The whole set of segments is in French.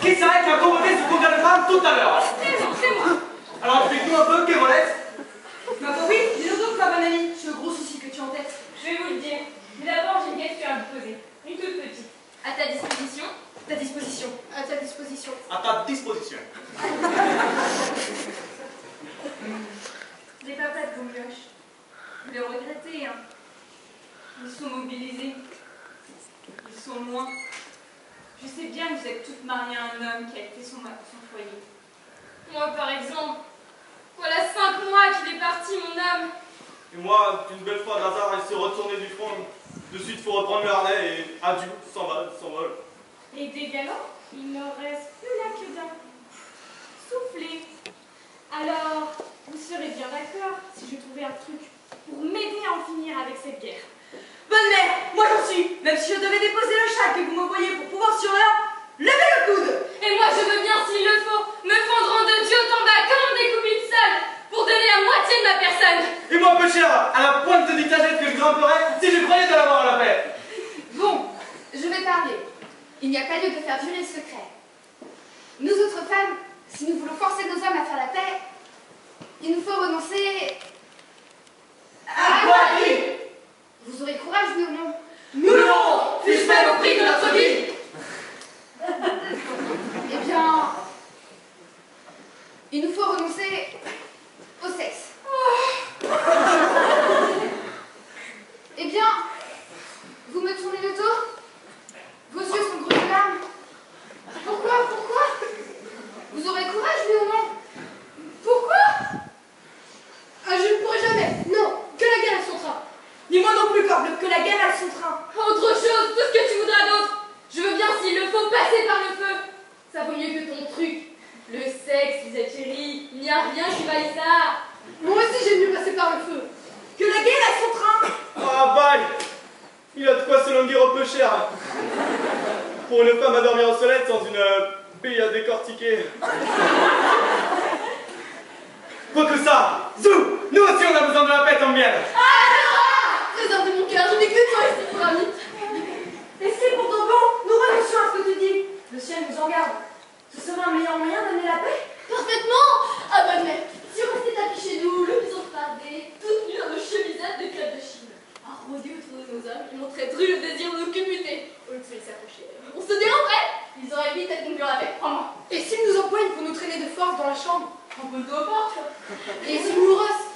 Qui c'est qui a convoqué ce combien de femmes tout à l'heure? C'est moi. Alors explique-nous un peu, Kémolette. Bah oui, dis-nous donc, ma bonne amie, ce gros souci que tu as en tête. Je vais vous le dire. Mais d'abord, j'ai une question à vous poser. Une toute petite. À ta disposition? Ta disposition. À ta disposition. À ta disposition. Les papas de vos mioches. Vous les regrettez, hein? Ils sont mobilisés. Ils sont loin. Je sais bien que vous êtes toutes mariées à un homme qui a été son foyer. Moi, par exemple, voilà 5 mois qu'il est parti, mon âme. Et moi, une belle fois d'hasard, il s'est retourné du front. De suite, il faut reprendre le harnais et adieu, s'envole. Et des galants, il ne reste plus là que d'un. Soufflez. Alors, vous serez bien d'accord si je trouvais un truc pour m'aider à en finir avec cette guerre. Bonne mère, moi j'en suis. Même si je devais déposer le chat que vous me voyez pour pouvoir sur l'heure, levez le coude. Et moi, je veux bien, s'il le faut, me fendre en deux tuyaux en bas comme on découpe une seule pour donner la moitié de ma personne. Et moi, peu cher, à la pointe de l'étagette que je grimperais si je croyais de l'avoir à la paix. Bon, je vais parler. Il n'y a pas lieu de faire durer le secret. Nous autres femmes, si nous voulons forcer nos hommes à faire la paix, il nous faut renoncer À quoi dit? Vous aurez courage, oui ou non? Nous l'aurons, fût-ce même au prix de notre vie. Eh bien, il nous faut renoncer au sexe. Eh bien, vous me tournez le dos? Vos yeux sont gros de larmes. Pourquoi? Vous aurez courage, oui ou non? Pourquoi? Ah, je ne pourrai jamais. Non, que la guerre a son train. Ni moi non plus, Corbe, que la guerre a son train. Autre chose, tout ce que tu voudras d'autre. Je veux bien, s'il le faut, passer par le feu. Ça vaut mieux que ton truc. Le sexe, Lisette chérie, il n'y a rien qui vaille ça. Moi aussi, j'aime mieux passer par le feu. Que la guerre a son train. Ah, bail! Il a de quoi se languir au peu cher. Pour une femme à dormir au soleil sans une bille à décortiquer. Quoique ça, zou! Nous aussi on a besoin de la paix, tant bien. Trésor de mon cœur, je n'ai que toi ici pour ami. Et si pour ton bon, nous renoncions à ce que tu dis. Le ciel nous en garde. Ce serait un meilleur moyen d'amener la paix. Parfaitement. Ah, bonne mère, si on restait tapis chez nous, le bison fardé, toute nue dans nos chemisettes de club de Chine, à rôder autour de nos hommes, ils montreraient le désir de nous culbuter. Au lieu de se laisser approcher, on se dérangerait. Ils auraient vite à conclure la paix, crois-moi. Et s'ils nous empoignent pour nous traîner de force dans la chambre, on peut nous porte. Et s'ils nous rossent,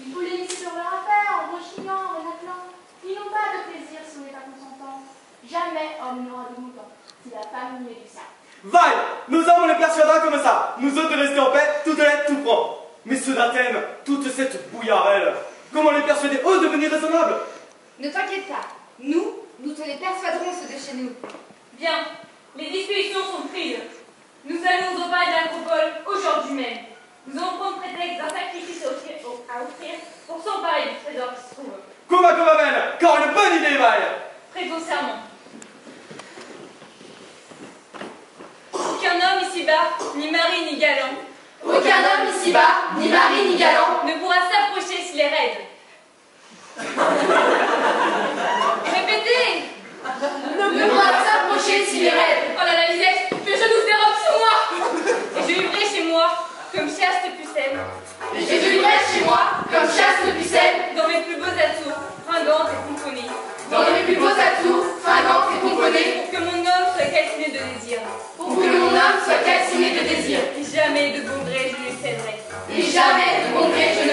il faut les laisser sur leur affaire, en rechignant, en appelant. Ils n'ont pas de plaisir si on n'est pas consentant. Jamais homme n'aura de mouton, si la femme n'y est du sien. Vaille! Nos hommes on les persuadera comme ça. Nous autres de rester en paix, tout honnête, tout franc. Mais ceux d'Athènes, toute cette bouillarelle, comment les persuader, eux, de devenir raisonnables? Ne t'inquiète pas, nous te les persuaderons ceux de chez nous. Bien, les dispositions sont prises. Nous allons au bal d'Acropole aujourd'hui même. Nous allons prendre prétexte d'un sacrifice à offrir pour s'emparer du trésor qui se trouve. Comment belle, car une bonne idée, Vaille! Prête au serment. Aucun homme ici-bas, ni mari ni galant. Aucun homme ici-bas, ni mari ni galant, ne pourra s'approcher s'il est raide. Répétez! ne pourra s'approcher s'il est raide. Oh là là, Lisette, mes genoux se dérobent sous moi. Et je vivrai chez moi comme chaste pucelle. Je vivrai chez moi comme chaste pucelle, Dans mes plus beaux atours, fringantes et pomponnées. dans mes plus beaux atours, fringantes et pomponnées, Pour que mon homme soit calciné de désir. pour que mon âme soit calcinée de désir. Et jamais de bon gré je ne céderai. Et jamais de bon gré je ne